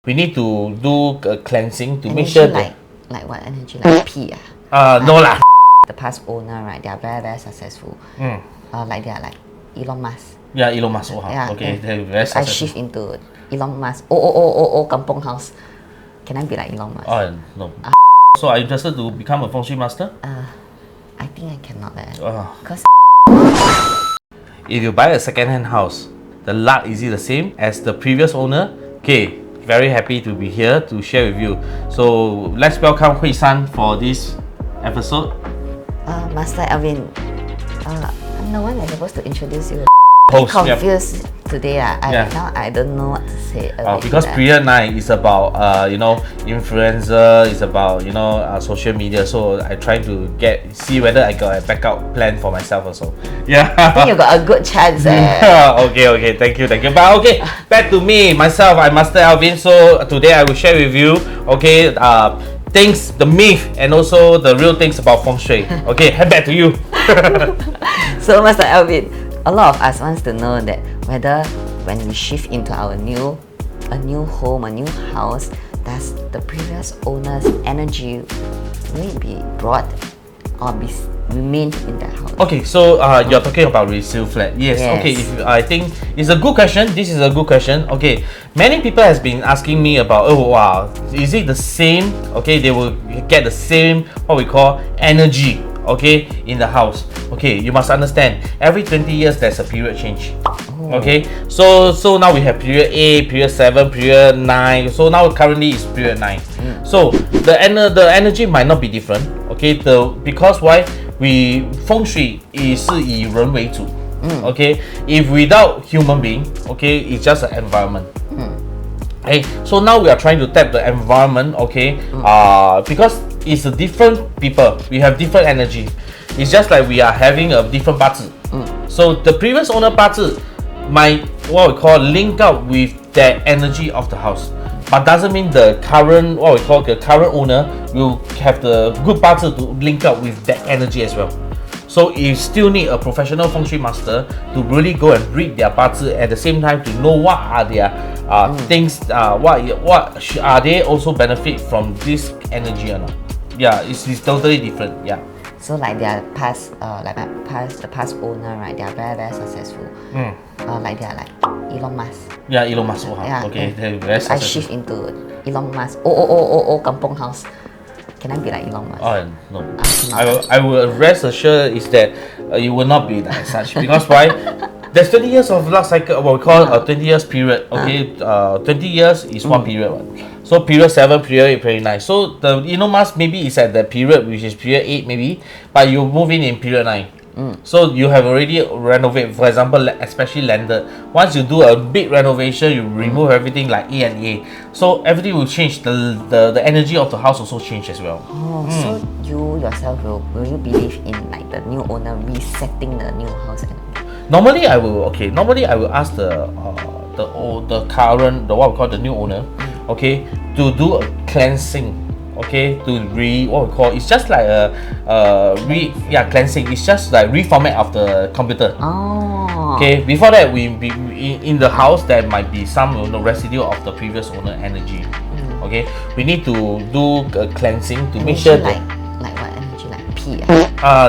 We need to do a cleansing to energy make sure like what energy? Like P no lah. The past owner, right? They are very successful. Like they are like Elon Musk. Yeah, Elon Musk. Yeah, okay, they're very I successful. shift into Elon Musk. Oh, kampong house. Can I be like Elon Musk? Oh no. So are you interested to become a Feng Shui master? I think I cannot because if you buy a second-hand house, the luck is it the same as the previous owner? Okay, very happy to be here to share with you. So let's welcome Huishan for this episode. Master Alvin, I'm the one that's supposed to introduce you. Host, Confused today. Now I don't know what to say. Because period 9 is about influencer, it's about social media. So I try to see whether I got a backup plan for myself also. Yeah. I think you got a good chance. Okay, thank you. But okay, back to me, myself. I'm Master Alvin. So today I will share with you, things, the myth, and also the real things about Feng Shui. Okay, head back to you. So Master Alvin, a lot of us wants to know that whether when we shift into a new home, a new house, does the previous owner's energy will it be brought or remain in the house? Okay, so you're talking about resale flat. Yes. Okay, I think it's a good question. This is a good question. Okay, many people has been asking me about, is it the same? Okay, they will get the same what we call energy, in the house. Okay, you must understand, every 20 years there's a period change. Okay, so now we have period 8, period 7, period 9. So now currently is period 9. So the energy might not be different. Okay, because why? We Feng Shui 是以人为主. Okay, if without human being, okay, it's just an environment. Okay, so now we are trying to tap the environment. Okay, because it's a different people, we have different energy. It's just like we are having a different 八字. So the previous owner 八字might what we call link up with the energy of the house, but doesn't mean the current the current owner will have the good 八字 to link up with that energy as well. So you still need a professional Feng Shui master to really go and read their 八字at the same time to know what are their things, what are they also benefit from this energy or not. Yeah, it's totally different. Yeah. So like their past, the past owner, right? They are very successful. Like they are like Elon Musk. Yeah, Elon Musk. Okay, they're very successful. I shift into Elon Musk. Oh, kampong house. Can I be like Elon Musk? Oh no. I will rest assured is that you will not be like such, because why? There's 20 years of luck cycle, what we call a 20 years period. Okay, 20 years is one period. So period 7, period 8, period 9. So the Elon Musk maybe is at the period which is period 8 maybe, but you move in period 9. So you have already renovated, for example, especially landed. Once you do a big renovation, you remove everything like A and A. So everything will change. The energy of the house also change as well. So you yourself will you believe in like the new owner resetting the new house energy? Normally I will ask the current, what we call the new owner, to do a cleansing, it's just like cleansing. It's just like reformat of the computer. Okay, before that we in the house there might be some residue of the previous owner energy. Okay, we need to do a cleansing to make sure like what energy, like P?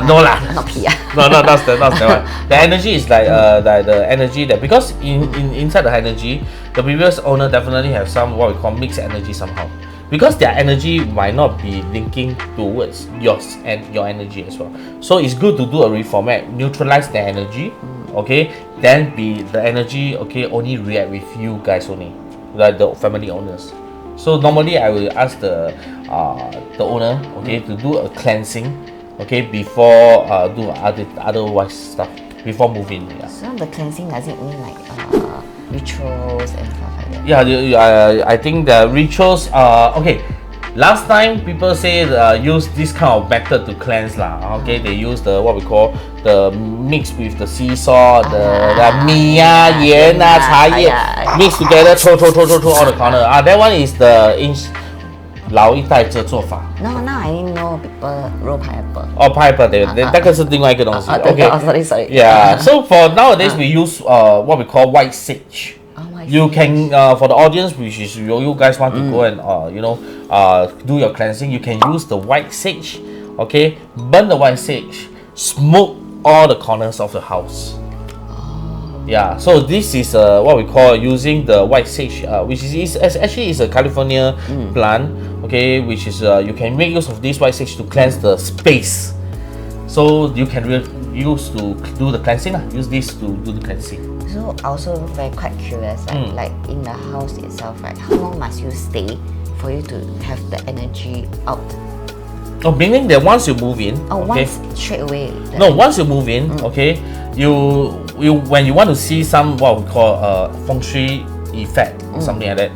No lah. Not P. No, that's the one. The energy is like the energy that, because inside the energy, the previous owner definitely have some what we call mixed energy somehow. Because their energy might not be linking towards yours and your energy as well. So it's good to do a reformat, neutralize the energy, then the energy, only react with you guys only, like the family owners. So normally I will ask the owner, to do a cleansing, before do otherwise stuff before moving. Yeah. So the cleansing, does it mean like rituals and stuff like that? Yeah, I think the rituals last time people say use this kind of method to cleanse lah. They use the what we call the mix with the sea salt, the 米啊、盐啊、茶叶 mix together, throw all the corner. That one is the 老一代这做法。No, I didn't know people roll pineapple. Pineapple 那个是另外一个东西。Sorry. Yeah, so for nowadays we use what we call white sage. White You can for the audience, which is you guys want to go and do your cleansing, you can use the white sage. Okay, burn the white sage, smoke all the corners of the house. Yeah, so this is what we call using the white sage, which is actually is a California plant. Okay, which is you can make use of this white sage to cleanse the space. So you can use to do the cleansing. Use this to do the cleansing. So also very quite curious, like in the house itself, right? How long must you stay for you to have the energy out? Oh, meaning that once you move in, okay, once straight away. No, once you move in, okay, you when you want to see some what we call feng shui effect, something like that.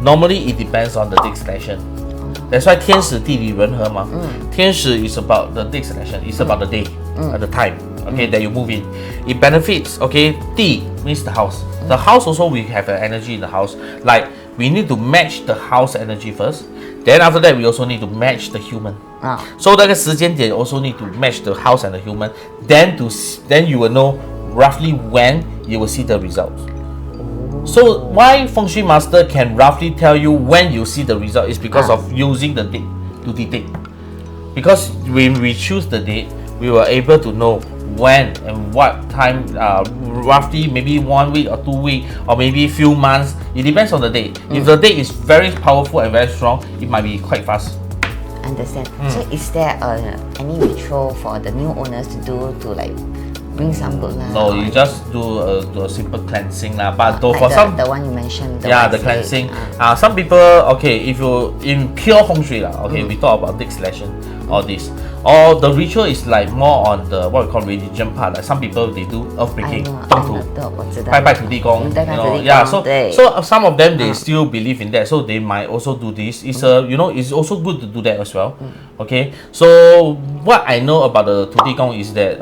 Normally it depends on the dig selection. That's why 天时地利人和嘛。天时 is about the dig selection, it's about the day, the time, okay, that you move in. It benefits, okay. 地 means the house. The house also we have an energy in the house. Like we need to match the house energy first. Then after that we also need to match the human. So 那个时间点 also need to match the house and the human. Then you will know roughly when you will see the results. So why Feng Shui Master can roughly tell you when you see the result is because of using the date to detect. Because when we choose the date, we were able to know when and what time, roughly maybe 1 week or 2 weeks or maybe few months. It depends on the date. If the date is very powerful and very strong, it might be quite fast. Understand. So is there any ritual for the new owners to do to like bring some good luck? No, you just do a simple cleansing lah. But like for some, the one you mentioned, the cleansing. Some people, okay, if you in pure feng shui lah, okay, we talk about dig selection, all this. Or the ritual is like more on the what we call religion part. Like some people they do earth breaking, 动土，拜拜土地公, yeah. So some of them they still believe in that. So they might also do this. It's it's also good to do that as well. Okay. So what I know about the 土地公 is that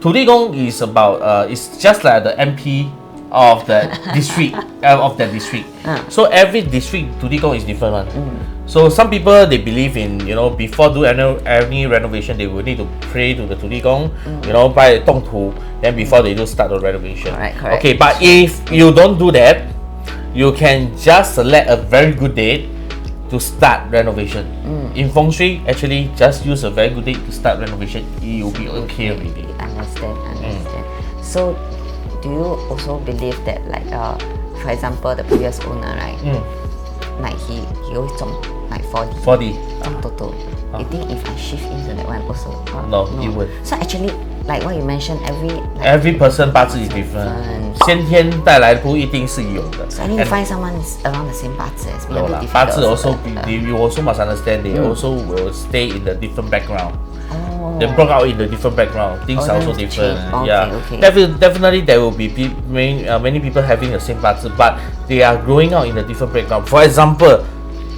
土地公 is about it's just like the MP of the district of that district. So every district 土地公 is different one. So some people they believe in before do any renovation they will need to pray to the 土地公, by 动土, then before they do start the renovation. Correct. Okay, but if you don't do that, you can just select a very good date to start renovation. In feng shui, actually just use a very good date to start renovation. It will be okay already. Understand. So do you also believe that like for example the previous owner, right? Like he always 中 like 4D. 中 Toto. You think if I shift into that one also? No, you would. So actually, like what you mentioned, every person 八字 is different. 先天带来不一定是有的。So I need to find someone around the same 八字as me. No lah, 八字 also you also must understand they also will stay in the different background. They brought out in the different background. Things are also different. Okay. Definitely there will be many people having the same 八字, but they are growing out in a different background. For example,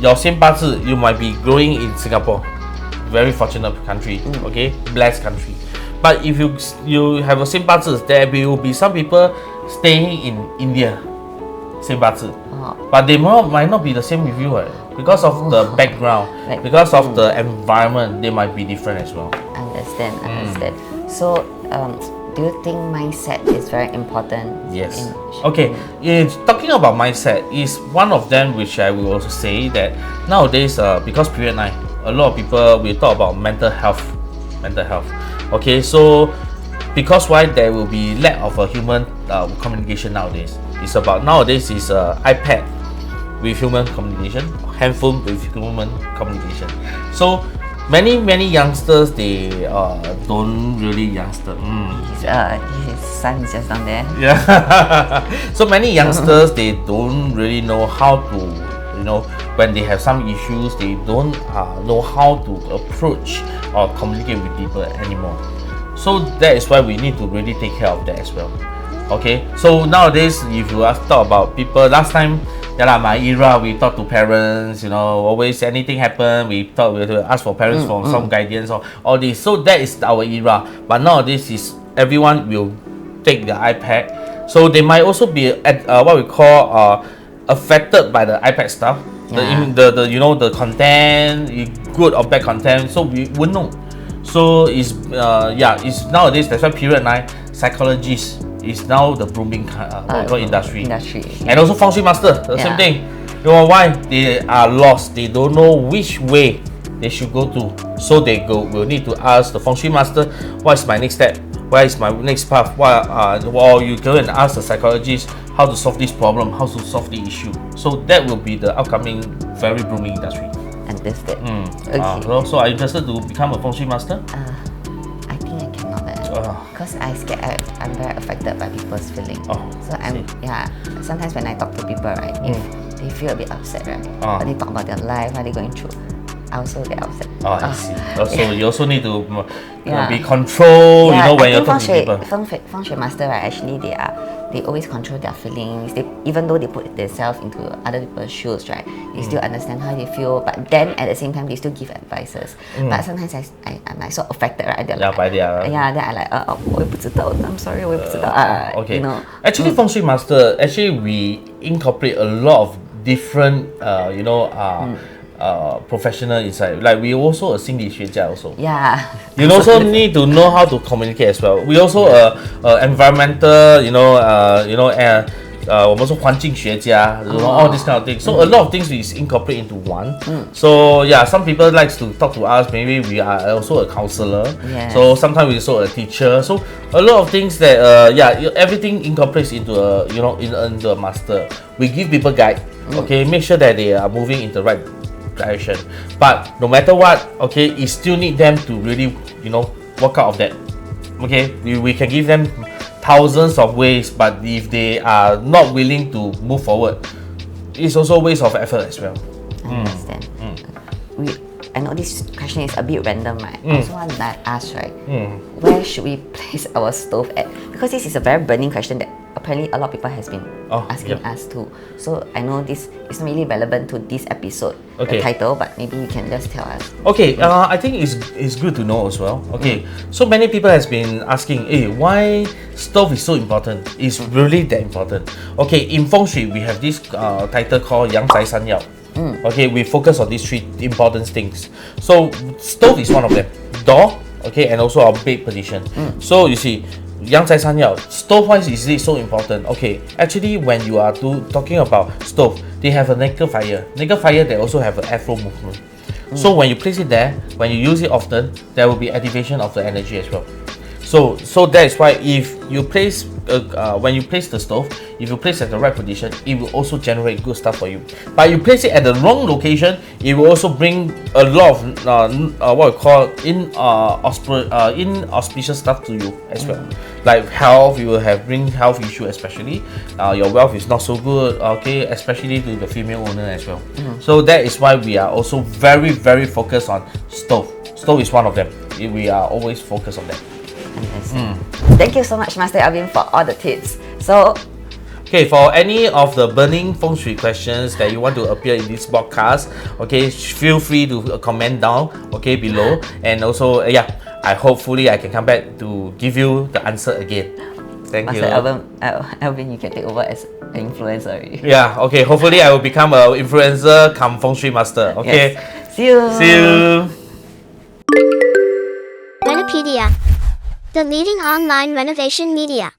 your same 八字, you might be growing in Singapore, very fortunate country, okay, blessed country. But if you have a same 八字, there will be some people staying in India, same 八字, but they might not be the same with you, right? Because of the background, because of the environment, they might be different as well. Understand. So, do you think mindset is very important? Yes. Okay. Talking about mindset is one of them, which I will also say that nowadays, because period 9, a lot of people will talk about mental health. Okay. So, because why there will be lack of a human communication nowadays. It's about nowadays is iPad with human communication, handphone with human communication. So many youngsters they don't really youngster. His son is just down there. Yeah. So many youngsters they don't really know how to when they have some issues they don't know how to approach or communicate with people anymore. So that is why we need to really take care of that as well. Okay. So nowadays if you talk about people last time. My era, we talk to parents, always anything happen, we have to ask for parents for some guidance or all this. So that is our era. But nowadays is everyone will take the iPad. So they might also be at what we call affected by the iPad stuff. The content, good or bad content. So we wouldn't know. So it's nowadays that's why period 9 psychologists is now the booming industry. Yeah. And also Feng Shui Master, the same thing. You know why? They are lost. They don't know which way they should go to. So they will need to ask the Feng Shui Master, what's my next step? Where is my next path? Or you go and ask the psychologist how to solve this problem, how to solve the issue. So that will be the upcoming very booming industry. Understood. Okay. So are you interested to become a Feng Shui Master? I think I cannot because I scared I'm very affected by people's feelings. So sometimes when I talk to people, right, if they feel a bit upset, right, or they talk about their life, what they're going through, I also get upset. I see. So you also need to be controlled, when you're talking to people. Feng Shui Master, right, actually they always control their feelings. Even though they put themselves into other people's shoes, right, they still understand how they feel, but then at the same time they still give advices. But sometimes I'm like so affected, right? Then I like I'm sorry, okay. Actually, Feng Shui Master, we incorporate a lot of different professional inside. Like we also a 心理学家 also. Yeah. You also need to know how to communicate as well. We also environmental, 我们说环境学家, all this kind of thing. So a lot of things is incorporate into one. So some people likes to talk to us. Maybe we are also a counselor. So sometimes we also a teacher. So a lot of things that everything incorporates into into a master. We give people guide. Okay, make sure that they are moving in the right direction. But no matter what, okay, you still need them to really work out of that. Okay, we can give them thousands of ways, but if they are not willing to move forward, it's also a waste of effort as well. I understand. I know this question is a bit random, right? I also want to ask, right, where should we place our stove at? Because this is a very burning question that apparently a lot of people has been asking us too. So I know this is not really relevant to this episode, the title, but maybe you can just tell us. Okay, I think it's good to know as well. Okay, so many people has been asking, why stove is so important? It's really that important. Okay, in Feng Shui we have this title called Yang Zai San Yao. Okay, we focus on these three important things. So stove is one of them. Door, okay, and also our bed position. So you see, Yang Zai San Yao, stove wise is it so important? Okay, actually when you are talking about stove, they have a naked fire. Naked fire, they also have an airflow movement. So when you place it there, when you use it often, there will be activation of the energy as well. So that is why if you place when you place the stove, if you place at the right position, it will also generate good stuff for you. But you place it at the wrong location, it will also bring a lot of what we call inauspicious stuff to you as well. Like health, you will bring health issue, especially your wealth is not so good. Okay, especially to the female owner as well. So that is why we are also very, very focused on stove. Stove is one of them. We are always focused on that. Thank you so much, Master Alvin, for all the tips. So, okay, for any of the burning Feng Shui questions that you want to appear in this podcast, okay, feel free to comment down, okay, below. And also, I hopefully I can come back to give you the answer again. Thank Master you. Alvin, you can take over as an influencer. Yeah, okay, hopefully I will become an influencer come Feng Shui Master. Okay, See you. See you. Renopedia, the leading online renovation media.